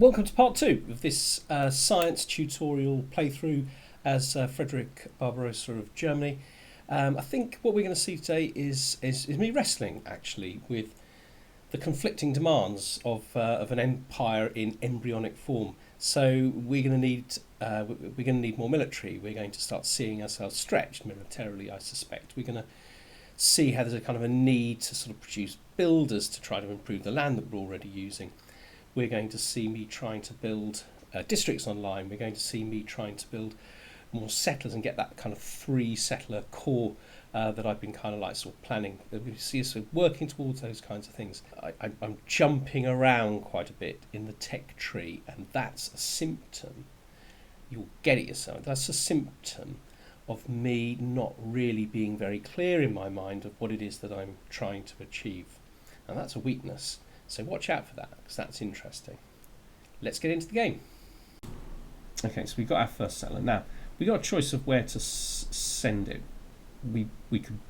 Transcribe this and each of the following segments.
Welcome to part two of this science tutorial playthrough as Frederick Barbarossa of Germany. I think what we're going to see today is me wrestling actually with the conflicting demands of an empire in embryonic form. So we're going to need more military. We're going to start seeing ourselves stretched militarily, I suspect. We're going to see how there's a kind of a need to sort of produce builders to try to improve the land that we're already using. We're going to see me trying to build districts online. We're going to see me trying to build more settlers and get that kind of 3 settler core that I've been kind of like sort of planning. We see us working towards those kinds of things. I'm jumping around quite a bit in the tech tree, and that's a symptom. You'll get it yourself. That's a symptom of me not really being very clear in my mind of what it is that I'm trying to achieve. And that's a weakness. So watch out for that, because that's interesting. Let's get into the game. Okay, so we've got our first settler. Now, we've got a choice of where to send it. We can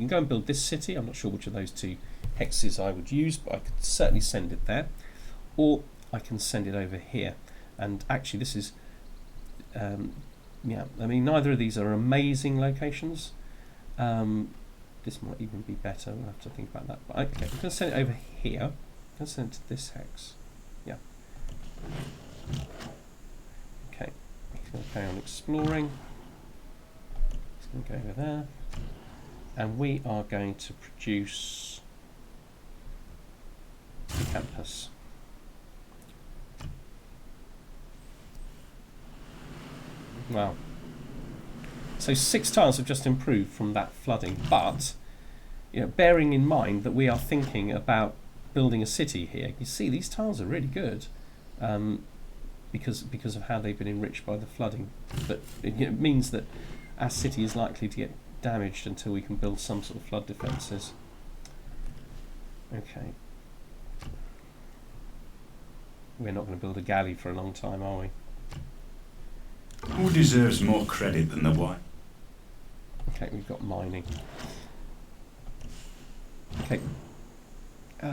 go and build this city. I'm not sure which of those 2 hexes I would use, but I could certainly send it there. Or I can send it over here. And actually this is, neither of these are amazing locations. This might even be better. We'll have to think about that. But okay, I'm going to send it over here. I'm going to send it to this hex. Yeah. Okay. He's going to carry on exploring. He's going to go over there. And we are going to produce the campus. Wow. So 6 tiles have just improved from that flooding, but bearing in mind that we are thinking about building a city here, you see these tiles are really good because of how they've been enriched by the flooding. But it means that our city is likely to get damaged until we can build some sort of flood defences. Okay. We're not going to build a galley for a long time, are we? Who deserves more credit than the wife? Okay, we've got mining. Okay. Let's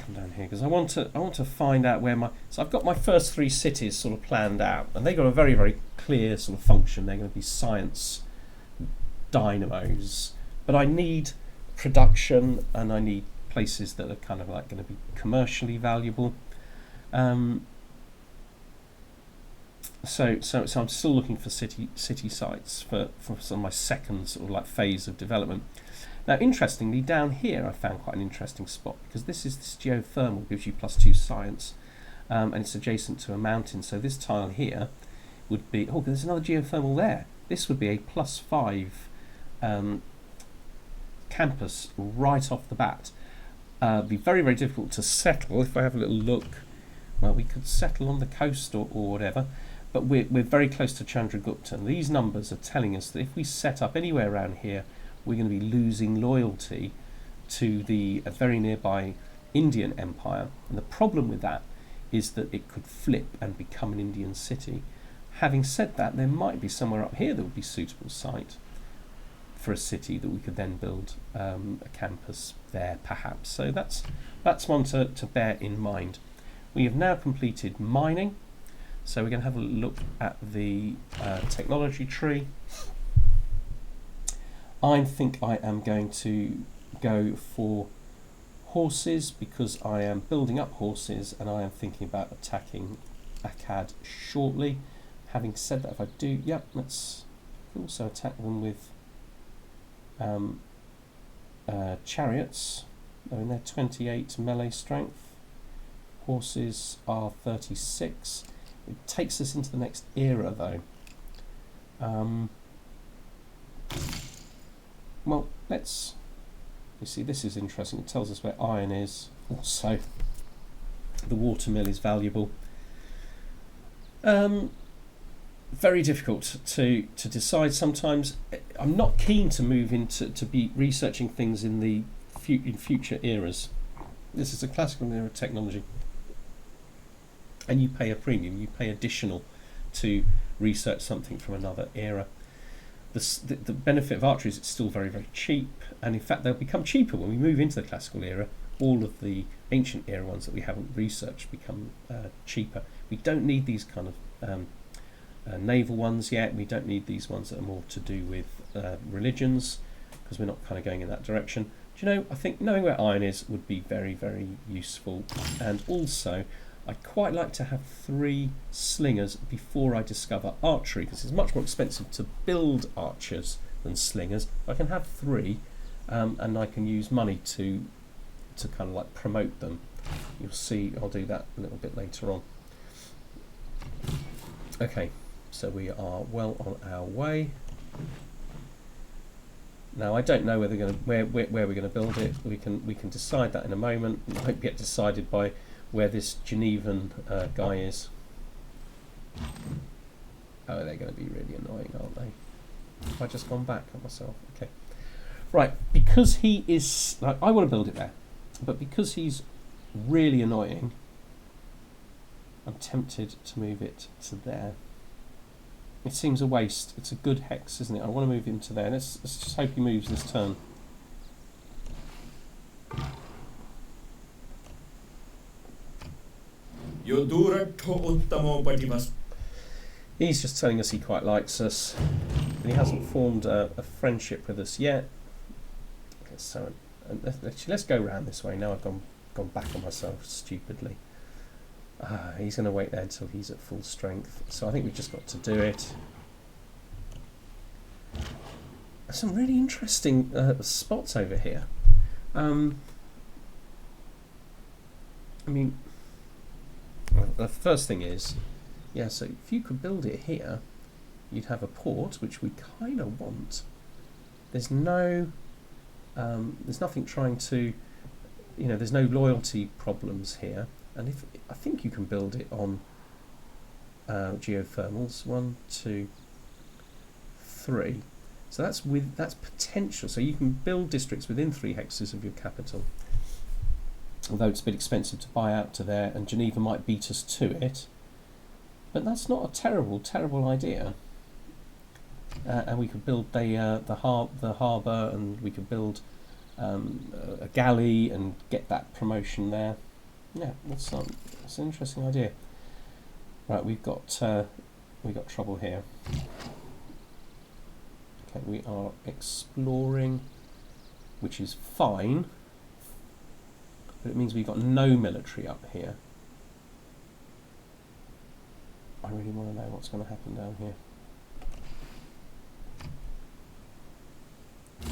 come down here because I want to find out where so I've got my first 3 cities sort of planned out, and they've got a very, very clear sort of function. They're going to be science dynamos, but I need production and I need places that are kind of like going to be commercially valuable. So I'm still looking for city sites for some of my second sort of like phase of development. Now, interestingly, down here I found quite an interesting spot because this geothermal gives you +2 science, and it's adjacent to a mountain. So this tile here would be there's another geothermal there. This would be a +5 campus right off the bat. Be very, very difficult to settle. If I have a little look, well, we could settle on the coast or whatever. But we're very close to Chandragupta, and these numbers are telling us that if we set up anywhere around here, we're going to be losing loyalty to the very nearby Indian Empire. And the problem with that is that it could flip and become an Indian city. Having said that, there might be somewhere up here that would be a suitable site for a city that we could then build a campus there, perhaps. So that's one to bear in mind. We have now completed mining. So we're going to have a look at the technology tree. I think I am going to go for horses because I am building up horses and I am thinking about attacking Akkad shortly. Having said that, if I do, let's also attack them with chariots. I mean, they're 28 melee strength. Horses are 36. It takes us into the next era, though. Well, you see, this is interesting. It tells us where iron is. Also, the water mill is valuable. Very difficult to decide sometimes. I'm not keen to move into be researching things in future eras. This is a classical era technology. And you pay a premium, you pay additional to research something from another era. The benefit of archery is it's still very, very cheap, and in fact they'll become cheaper when we move into the classical era. All of the ancient era ones that we haven't researched become cheaper. We don't need these kind of naval ones yet. We don't need these ones that are more to do with religions, because we're not kind of going in that direction. Do you know, I think knowing where iron is would be very, very useful. And also, I'd quite like to have 3 slingers before I discover archery, because it's much more expensive to build archers than slingers. I can have 3, and I can use money to kind of like promote them. You'll see, I'll do that a little bit later on. Okay, so we are well on our way. Now I don't know whether where we're going to build it. We can decide that in a moment. It won't get decided by where this Genevan guy is. Oh, they're going to be really annoying, aren't they? Have I just gone back on myself? Okay. Right, because he is... Like, I want to build it there, but because he's really annoying, I'm tempted to move it to there. It seems a waste. It's a good hex, isn't it? I want to move him to there. Let's just hope he moves this turn. He's just telling us he quite likes us, but he hasn't formed a friendship with us yet. Okay, so let's go round this way. Now I've gone back on myself stupidly. He's going to wait there until he's at full strength. So I think we've just got to do it. Some really interesting spots over here. I mean, well, the first thing is, yeah, so if you could build it here, you'd have a port, which we kind of want. There's nothing trying to, there's no loyalty problems here. And I think you can build it on geothermals. 1, 2, 3. So that's potential. So you can build districts within 3 hexes of your capital. Although it's a bit expensive to buy out to there, and Geneva might beat us to it. But that's not a terrible idea. And we could build the harbour, and we could build a galley and get that promotion there. Yeah, that's an interesting idea. Right, we've got trouble here. Okay, we are exploring, which is fine, but it means we've got no military up here. I really want to know what's going to happen down here.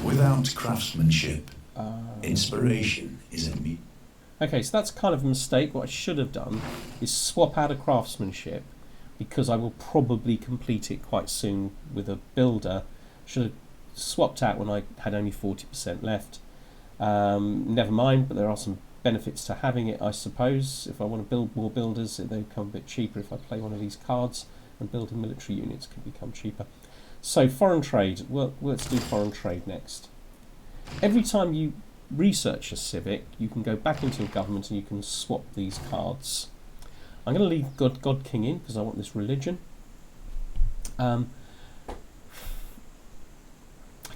Without craftsmanship, inspiration is a me. Okay, so that's kind of a mistake. What I should have done is swap out a craftsmanship, because I will probably complete it quite soon with a builder. Should have swapped out when I had only 40% left. Never mind, but there are some benefits to having it, I suppose. If I want to build more builders, they become a bit cheaper if I play one of these cards, and building military units can become cheaper. So foreign trade. Well, let's do foreign trade next. Every time you research a civic, you can go back into your government and you can swap these cards. I'm going to leave God King in because I want this religion. I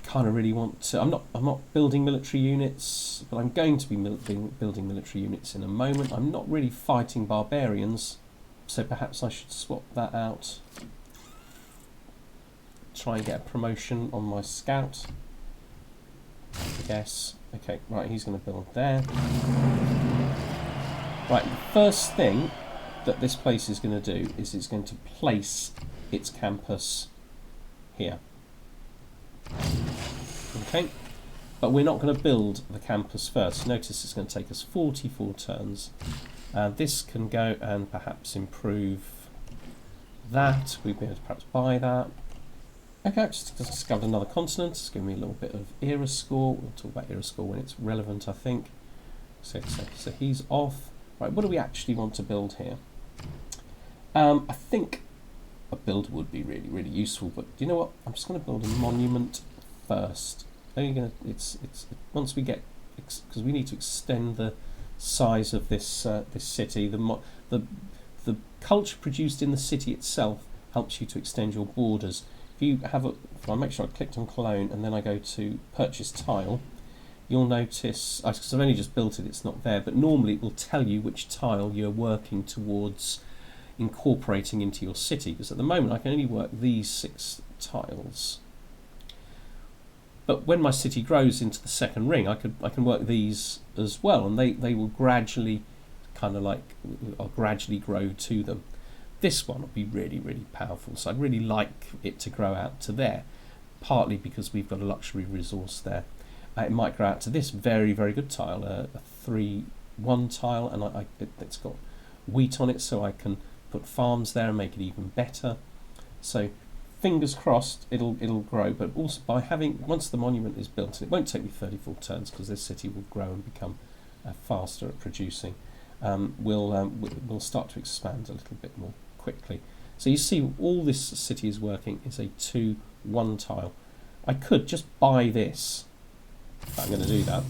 kind of really want to. I'm not building military units, but I'm going to be building military units in a moment. I'm not really fighting barbarians, so perhaps I should swap that out. Try and get a promotion on my scout, I guess. Okay, right, he's going to build there. Right, the first thing that this place is going to do is it's going to place its campus here. Okay, but we're not going to build the campus first. Notice it's going to take us 44 turns. This can go and perhaps improve that. We'd be able to perhaps buy that. Okay, I've just discovered another continent. It's giving me a little bit of era score. We'll talk about era score when it's relevant, I think. So he's off. Right, what do we actually want to build here? I think a builder would be really, really useful, but you know what? I'm just going to build a monument first. Once we get, because we need to extend the size of this city. The culture produced in the city itself helps you to extend your borders. If I make sure I clicked on Cologne and then I go to purchase tile, you'll notice, because I've only just built it, it's not there, but normally it will tell you which tile you're working towards incorporating into your city, because at the moment I can only work these 6 tiles. But when my city grows into the second ring, I can work these as well, and they will gradually I'll gradually grow to them. This one will be really, really powerful, so I'd really like it to grow out to there, partly because we've got a luxury resource there. It might grow out to this very, very good tile, a 3-1 tile, and it's got wheat on it, so I can put farms there and make it even better. So fingers crossed it'll grow, but also by once the monument is built, and it won't take me 34 turns because this city will grow and become faster at producing, we'll start to expand a little bit more quickly. So you see all this city is working is a 2-1 tile. I could just buy this, but I'm going to do that,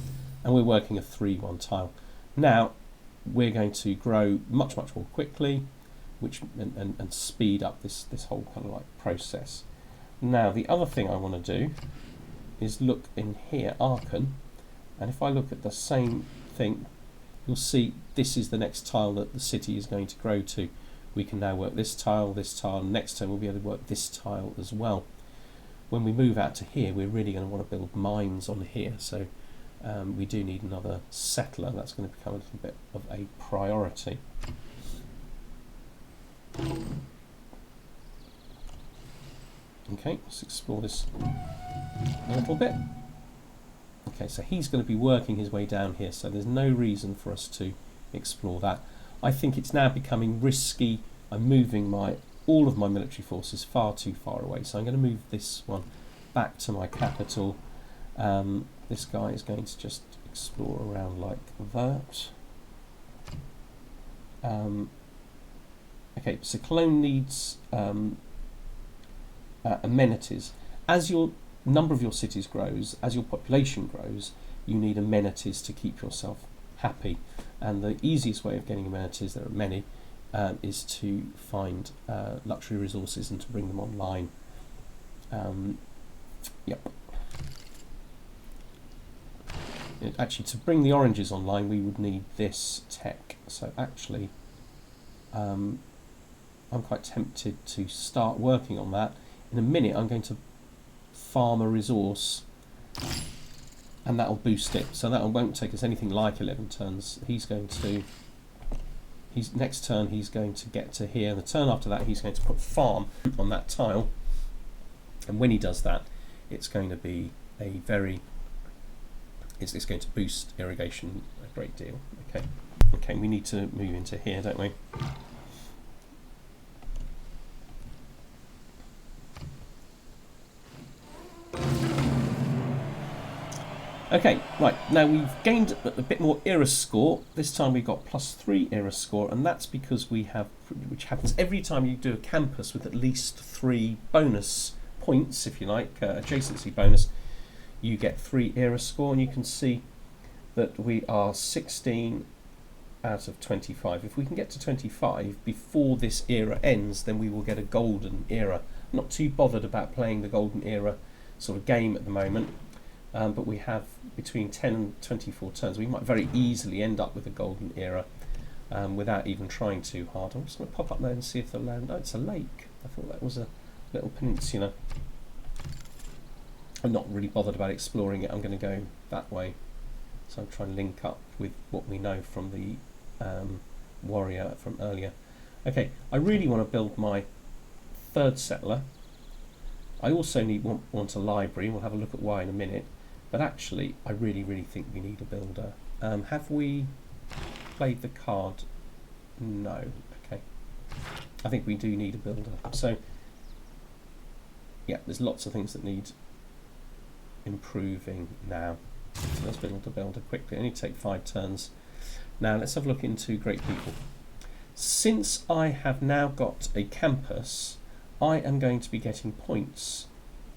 and we're working a 3-1 tile. Now we're going to grow much, much more quickly, which and speed up this whole kind of like process. Now the other thing I want to do is look in here, Archon, and if I look at the same thing, you'll see this is the next tile that the city is going to grow to. We can now work this tile, and next turn we'll be able to work this tile as well. When we move out to here, we're really going to want to build mines on here, so we do need another settler. That's going to become a little bit of a priority. Okay, let's explore this a little bit. Okay, so he's going to be working his way down here, so there's no reason for us to explore that. I think it's now becoming risky. I'm moving all of my military forces far too far away, so I'm going to move this one back to my capital. This guy is going to just explore around like that. Okay, so Cologne needs amenities. As your number of your cities grows, as your population grows, you need amenities to keep yourself happy. And the easiest way of getting amenities, there are many, is to find luxury resources and to bring them online. Yep. Actually, to bring the oranges online, we would need this tech. So actually, I'm quite tempted to start working on that. In a minute, I'm going to farm a resource, and that'll boost it. So that won't take us anything like 11 turns. Next turn he's going to get to here. The turn after that, he's going to put farm on that tile, and when he does that, it's going to be it's going to boost irrigation a great deal. Okay, we need to move into here, don't we? Okay, right, now we've gained a bit more era score. This time we've got +3 era score, and that's because we have, which happens every time you do a campus with at least 3 bonus points, if you like, adjacency bonus, you get 3 era score, and you can see that we are 16 out of 25. If we can get to 25 before this era ends, then we will get a golden era. I'm not too bothered about playing the golden era sort of game at the moment. But we have between 10 and 24 turns. We might very easily end up with a golden era without even trying too hard. I'm just going to pop up there and see if the land... Oh, it's a lake. I thought that was a little peninsula. I'm not really bothered about exploring it. I'm going to go that way. So I'm trying to link up with what we know from the warrior from earlier. Okay, I really want to build my 3rd settler. I also want a library. We'll have a look at why in a minute. But actually, I really, really think we need a builder. Have we played the card? No. Okay. I think we do need a builder. So, yeah, there's lots of things that need improving now. So let's build a builder quickly. Only take 5 turns. Now let's have a look into great people. Since I have now got a campus, I am going to be getting points,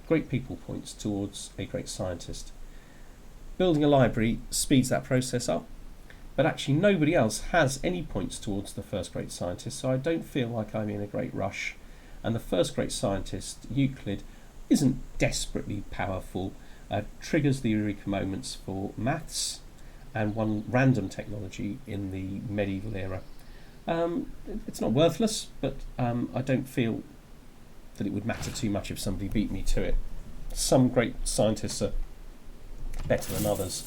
great people points, towards a great scientist. Building a library speeds that process up, but actually nobody else has any points towards the first great scientist, so I don't feel like I'm in a great rush. And the first great scientist, Euclid, isn't desperately powerful, triggers the eureka moments for maths, and one random technology in the medieval era. It's not worthless, but I don't feel that it would matter too much if somebody beat me to it. Some great scientists are better than others.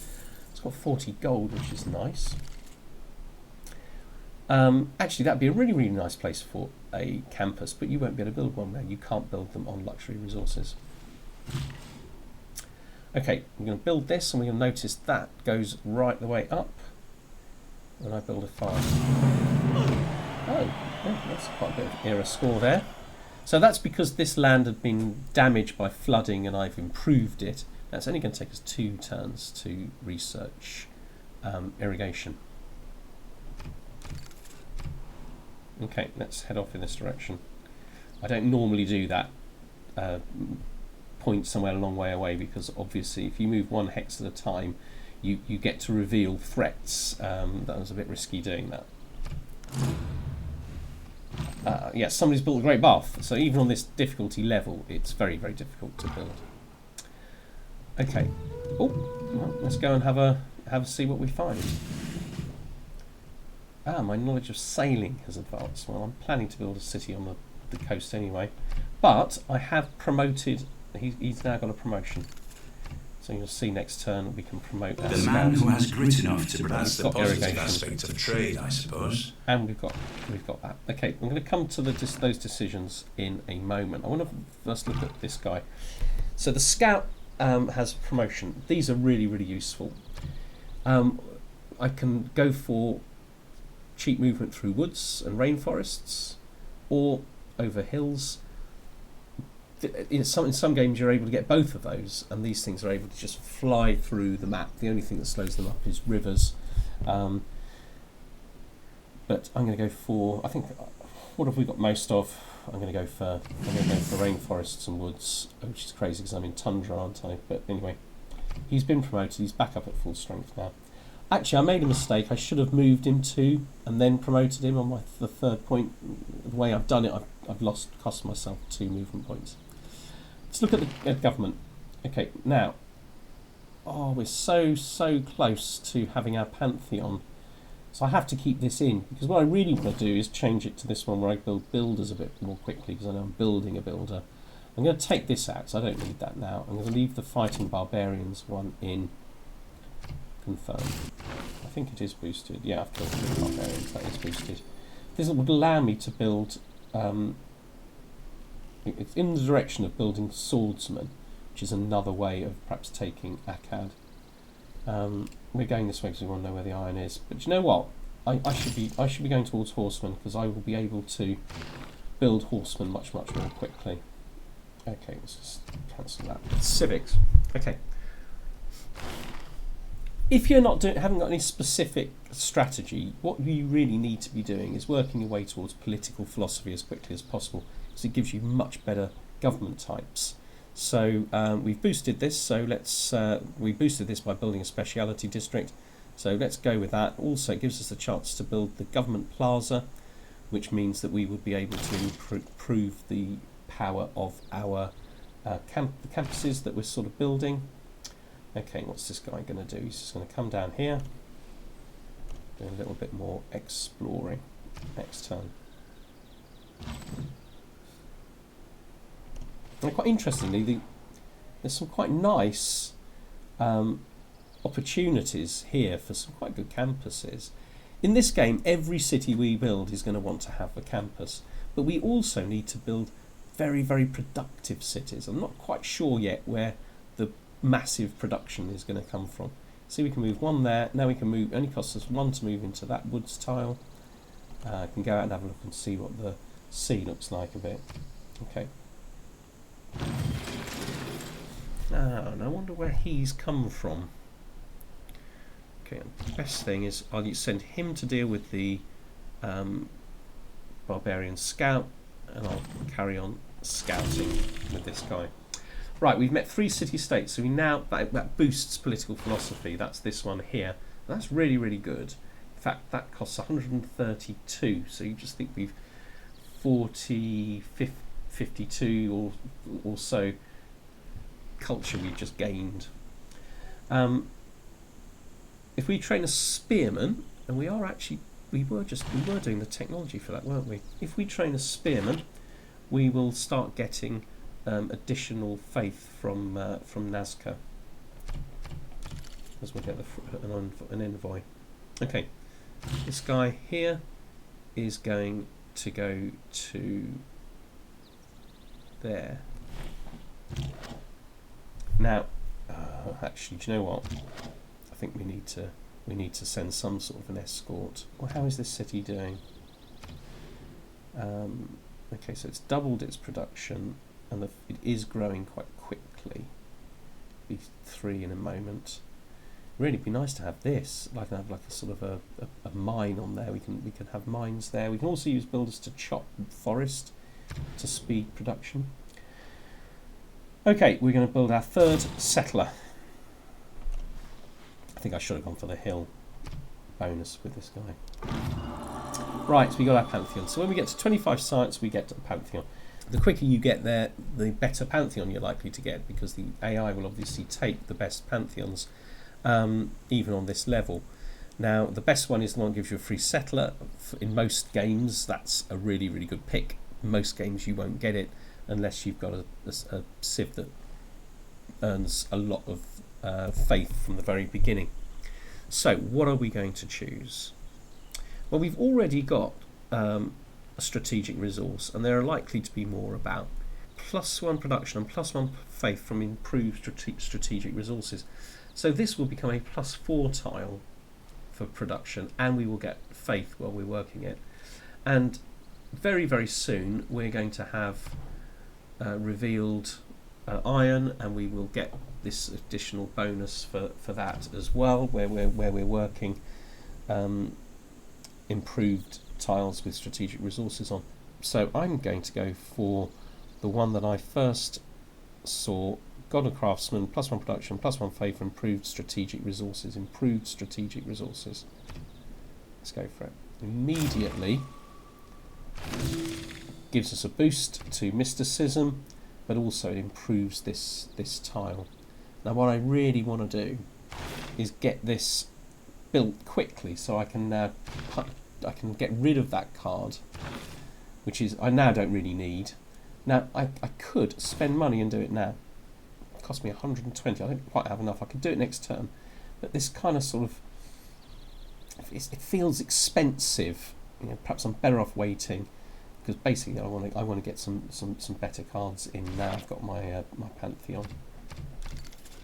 It's got 40 gold, which is nice. Actually, that'd be a really, really nice place for a campus, but you won't be able to build one there. You can't build them on luxury resources. Okay, I'm going to build this, and we're going to notice that goes right the way up when I build a farm. Oh, yeah, that's quite a bit of era score there. So that's because this land had been damaged by flooding and I've improved it. That's only going to take us 2 turns to research irrigation. Okay, let's head off in this direction. I don't normally do that. Point somewhere a long way away, because obviously if you move 1 hex at a time you get to reveal threats. That was a bit risky doing that. Yes, somebody's built a great bath, so even on this difficulty level it's very, very difficult to build. Okay, well, let's go and have a see what we find. My knowledge of sailing has advanced. Well, I'm planning to build a city on the coast anyway, but I have promoted. He's now got a promotion, so you'll see next turn we can promote that. The man who has grit enough to balance the positive aspect of trade, I suppose. And we've got that. Okay, I'm going to come to those decisions in a moment. I want to first look at this guy. So the scout has promotion. These are really, really useful. I can go for cheap movement through woods and rainforests, or over hills. In some games you're able to get both of those, and these things are able to just fly through the map. The only thing that slows them up is rivers. But I'm going to go for, I think, what have we got most of? I'm going to go for rainforests and woods, which is crazy because I'm in tundra, aren't I? But anyway, he's been promoted. He's back up at full strength now. Actually, I made a mistake. I should have moved him 2 and then promoted him on the 3rd point. The way I've done it, I've cost myself 2 movement points. Let's look at the government. Okay, now, we're so close to having our pantheon. So I have to keep this in, because what I really want to do is change it to this one where I build builders a bit more quickly, because I know I'm building a builder. I'm going to take this out, so I don't need that now. I'm going to leave the fighting barbarians one in. Confirm. I think it is boosted. Yeah, I've killed the barbarians. That is boosted. This would allow me to build. It's in the direction of building swordsmen, which is another way of perhaps taking Akkad. We're going this way because we want to know where the iron is. But you know what? I should be going towards horsemen, because I will be able to build horsemen much more quickly. Okay, let's just cancel that. Civics. Okay. If you're haven't got any specific strategy, what you really need to be doing is working your way towards political philosophy as quickly as possible, because it gives you much better government types. So we've boosted this. So we boosted this by building a speciality district. So let's go with that. Also, it gives us a chance to build the government plaza, which means that we would be able to improve the power of our the campuses that we're sort of building. Okay, what's this guy going to do? He's just going to come down here, do a little bit more exploring next turn. And quite interestingly, there's some quite nice opportunities here for some quite good campuses. In this game, every city we build is going to want to have a campus, but we also need to build very, very productive cities. I'm not quite sure yet where the massive production is going to come from. See, we can move 1 there. Now we can move, it only costs us 1 to move into that woods tile. I can go out and have a look and see what the sea looks like a bit. Okay. And I wonder where he's come from. Okay, the best thing is I'll send him to deal with the barbarian scout, and I'll carry on scouting with this guy. Right, we've met 3 city-states, so that boosts political philosophy. That's this one here. That's really, really good. In fact, that costs 132, so you just think we've 52 or so culture we've just gained. If we train a spearman, and we were doing the technology for that, weren't we? If we train a spearman, we will start getting additional faith from Nazca, as we'll get an envoy. Okay, this guy here is going to go to there. Now, actually, do you know what? I think we need to send some sort of an escort. Well, how is this city doing? Okay, so it's doubled its production, and it is growing quite quickly. Be 3 in a moment. Really, be nice to have this. Like, have like a sort of a mine on there. We can have mines there. We can also use builders to chop forest to speed production. Okay, we're going to build our 3rd settler. I think I should have gone for the hill bonus with this guy. Right, so we got our pantheon. So when we get to 25 sites, we get to the pantheon. The quicker you get there, the better pantheon you're likely to get, because the AI will obviously take the best pantheons, even on this level. Now, the best one is the one that gives you a free settler. In most games, that's a really, really good pick. In most games, you won't get it unless you've got a civ that earns a lot of faith from the very beginning. So what are we going to choose? Well, we've already got a strategic resource, and there are likely to be more about. +1 production and +1 faith from improved strategic resources. So this will become a +4 tile for production, and we will get faith while we're working it. And very, very soon we're going to have revealed iron, and we will get this additional bonus for that as well, where we're working improved tiles with strategic resources on. So I'm going to go for the one that I first saw, God of Craftsman, +1 production, +1 faith, improved strategic resources. Improved strategic resources. Let's go for it. Immediately gives us a boost to mysticism, but also it improves this tile. Now what I really want to do is get this built quickly, so I can now get rid of that card, which is I now don't really need. Now I could spend money and do it now. It cost me 120. I don't quite have enough. I could do it next term, but this kind of sort of it feels expensive. You know, perhaps I'm better off waiting, because basically I want to get some better cards in now. I've got my my pantheon.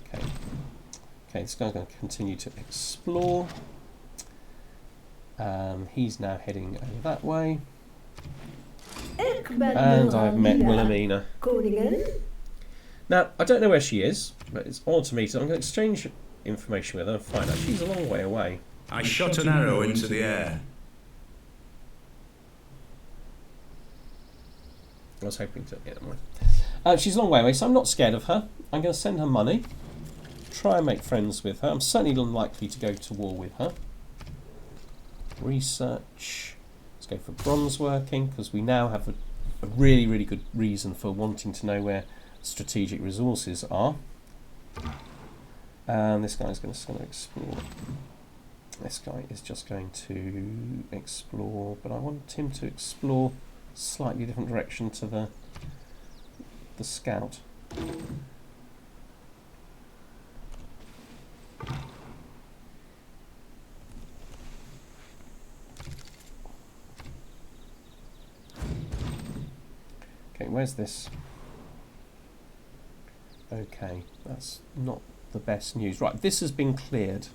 Okay, this guy's going to continue to explore. He's now heading over that way. And I've met Wilhelmina. Now, I don't know where she is, but it's odd to me, so I'm going to exchange information with her and find out. She's a long way away. I shot an arrow into the air. I was hoping to get them. She's a long way away, so I'm not scared of her. I'm going to send her money, try and make friends with her. I'm certainly unlikely to go to war with her. Research. Let's go for bronze working, because we now have a really, really good reason for wanting to know where strategic resources are. And this guy's going to explore. This guy is just going to explore, but I want him to explore slightly different direction to the scout. Okay, where's this? Okay, that's not the best news. Right, this has been cleared.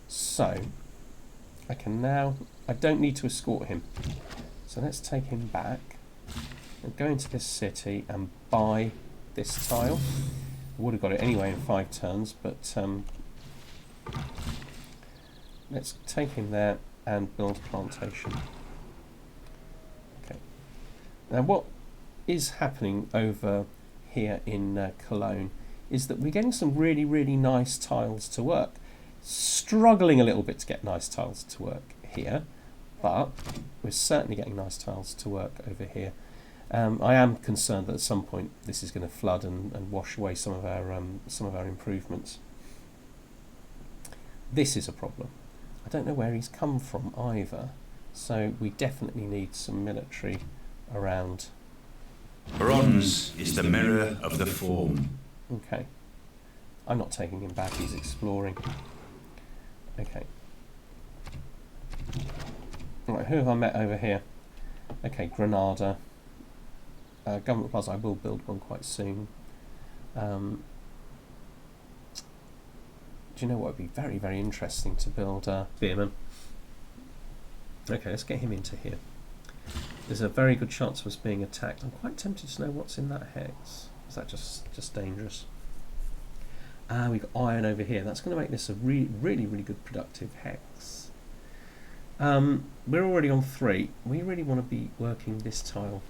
So, I can now... I don't need to escort him. So let's take him back and go into this city and buy this tile. I would have got it anyway in 5 turns, but let's take him there and build a plantation. Okay. Now what is happening over here in Cologne is that we're getting some really, really nice tiles to work. Struggling a little bit to get nice tiles to work here, but we're certainly getting nice tiles to work over here. I am concerned that at some point this is going to flood and wash away some of our improvements. This is a problem. I don't know where he's come from either, so we definitely need some military around. Bronze is the mirror of the form. Okay. I'm not taking him back, he's exploring. Okay. Right, who have I met over here? Okay, Granada. Government Plaza, I will build one quite soon. Do you know what would be very, very interesting to build? Spearman. Okay, let's get him into here. There's a very good chance of us being attacked. I'm quite tempted to know what's in that hex. Is that just dangerous? We've got iron over here. That's going to make this a really, really good productive hex. We're already on 3. We really want to be working this tile.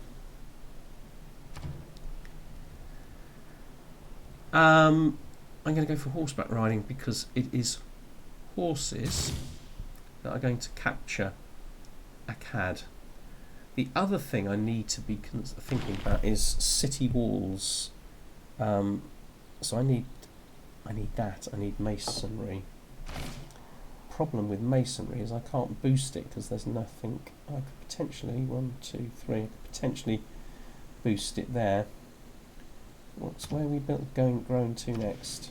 I'm going to go for horseback riding because it is horses that are going to capture Akkad. The other thing I need to be thinking about is city walls. So I need that. I need masonry. Problem with masonry is I can't boost it because there's nothing. I could potentially 1, 2, 3. I could potentially boost it there. Where are we growing to next?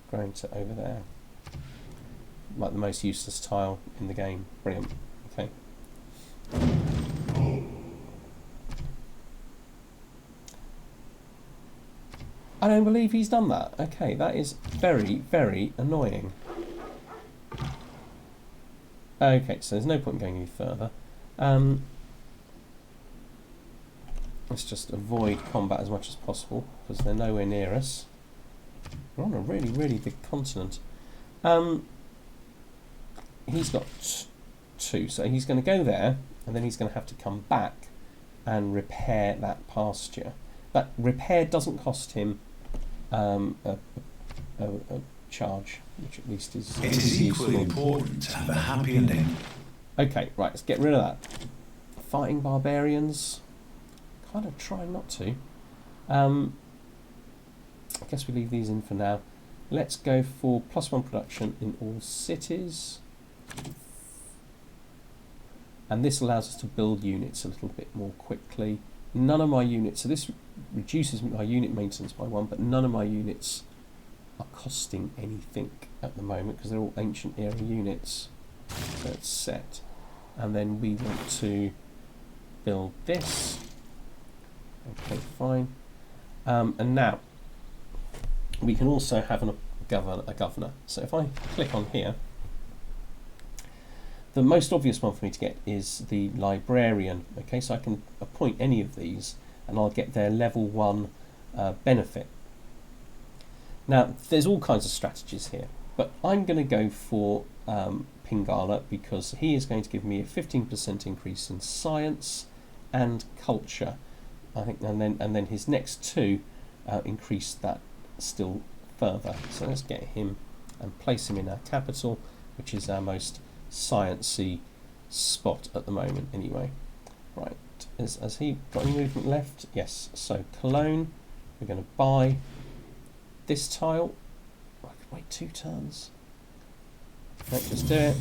Growing to over there. Like the most useless tile in the game. Brilliant. Okay. I don't believe he's done that. Okay, that is very, very annoying. Okay, so there's no point in going any further. Let's just avoid combat as much as possible because they're nowhere near us. We're on a really, really big continent. He's got 2, so he's going to go there and then he's going to have to come back and repair that pasture. That repair doesn't cost him a charge, which at least is. It is equally important to have a happy ending. Okay, right, let's get rid of that. Fighting barbarians. Kind of try not to. I guess we leave these in for now. Let's go for +1 production in all cities. And this allows us to build units a little bit more quickly. None of my units, so this reduces my unit maintenance by 1, but none of my units are costing anything at the moment because they're all ancient era units. So it's set. And then we want to build this. Okay, fine. And now we can also have a governor. So if I click on here, the most obvious one for me to get is the librarian. Okay, so I can appoint any of these and I'll get their level 1 benefit. Now, there's all kinds of strategies here, but I'm going to go for Pingala because he is going to give me a 15% increase in science and culture. I think, and then his next 2 increase that still further. So let's get him and place him in our capital, which is our most sciencey spot at the moment anyway. Right, has he got any movement left? Yes, so Cologne, we're going to buy this tile. I could wait 2 turns. Let's just do it.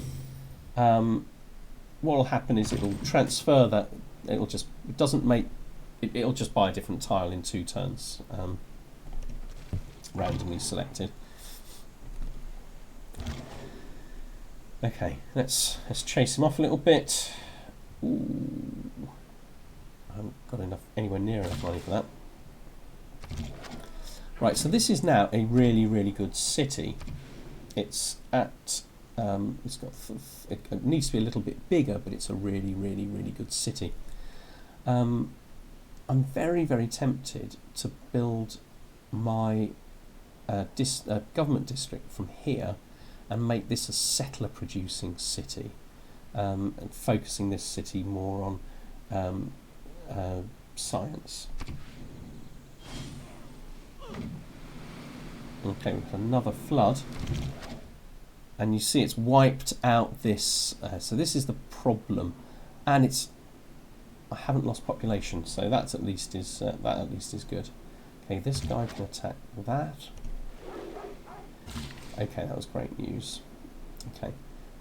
What will happen is it will transfer that, it'll just buy a different tile in 2 turns, randomly selected. Okay, let's chase him off a little bit. Ooh, I haven't got anywhere near enough money for that. Right, so this is now a really, really good city. It's at it needs to be a little bit bigger, but it's a really, really, really good city. I'm very, very tempted to build my government district from here and make this a settler-producing city, and focusing this city more on science. Okay, we've got another flood, and you see it's wiped out this. So this is the problem, and it's I haven't lost population, so that at least is good. Okay, this guy can attack that. Okay, that was great news. Okay,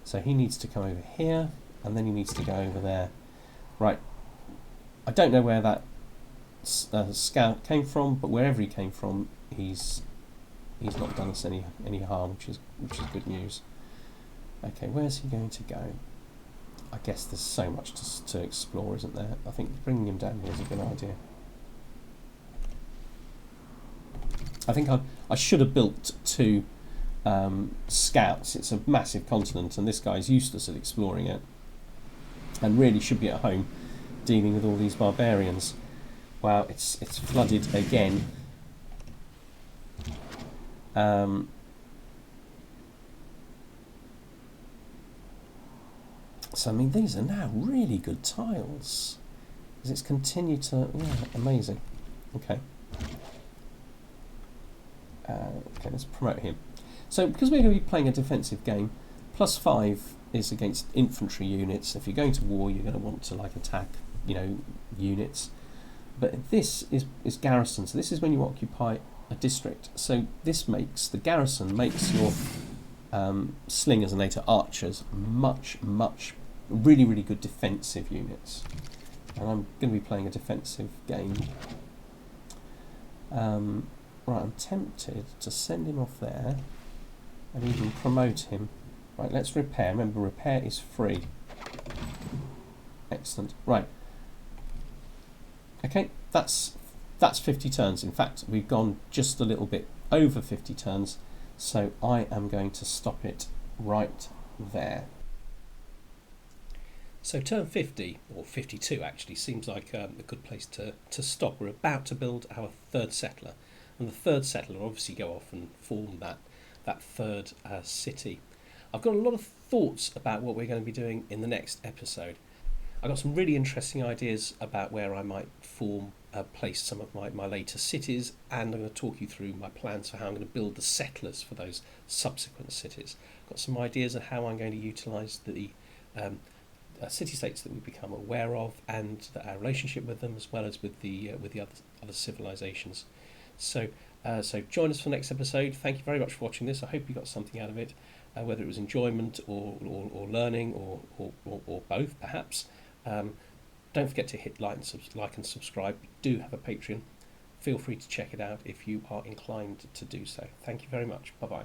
so he needs to come over here, and then he needs to go over there. Right, I don't know where that scout came from, but wherever he came from, he's not done us any harm, which is good news. Okay, where's he going to go? I guess there's so much to explore, isn't there? I think bringing him down here is a good idea. I think I should have built 2 scouts. It's a massive continent, and this guy's useless at exploring it, and really should be at home dealing with all these barbarians. Wow, it's flooded again. So I mean, these are now really good tiles, because it's continued to, yeah, amazing. Okay. Okay, let's promote him. So because we're going to be playing a defensive game, +5 is against infantry units. If you're going to war, you're going to want to like attack, you know, units. But this is garrison. So this is when you occupy a district. So this makes the garrison makes your slingers and later archers much really good defensive units. And I'm going to be playing a defensive game. Right, I'm tempted to send him off there and even promote him. Right, let's repair. Remember, repair is free. Excellent. Right. Okay, that's 50 turns. In fact, we've gone just a little bit over 50 turns, so I am going to stop it right there. So turn 50, or 52 actually, seems like a good place to stop. We're about to build our 3rd settler, and the 3rd settler will obviously go off and form that 3rd city. I've got a lot of thoughts about what we're going to be doing in the next episode. I've got some really interesting ideas about where I might place some of my later cities, and I'm going to talk you through my plans for how I'm going to build the settlers for those subsequent cities. I've got some ideas of how I'm going to utilise the city-states that we become aware of, and our relationship with them, as well as with the other civilizations. So join us for the next episode. Thank you very much for watching this. I hope you got something out of it, whether it was enjoyment or learning or both, perhaps. Don't forget to hit like and subscribe. We do have a Patreon. Feel free to check it out if you are inclined to do so. Thank you very much. Bye-bye.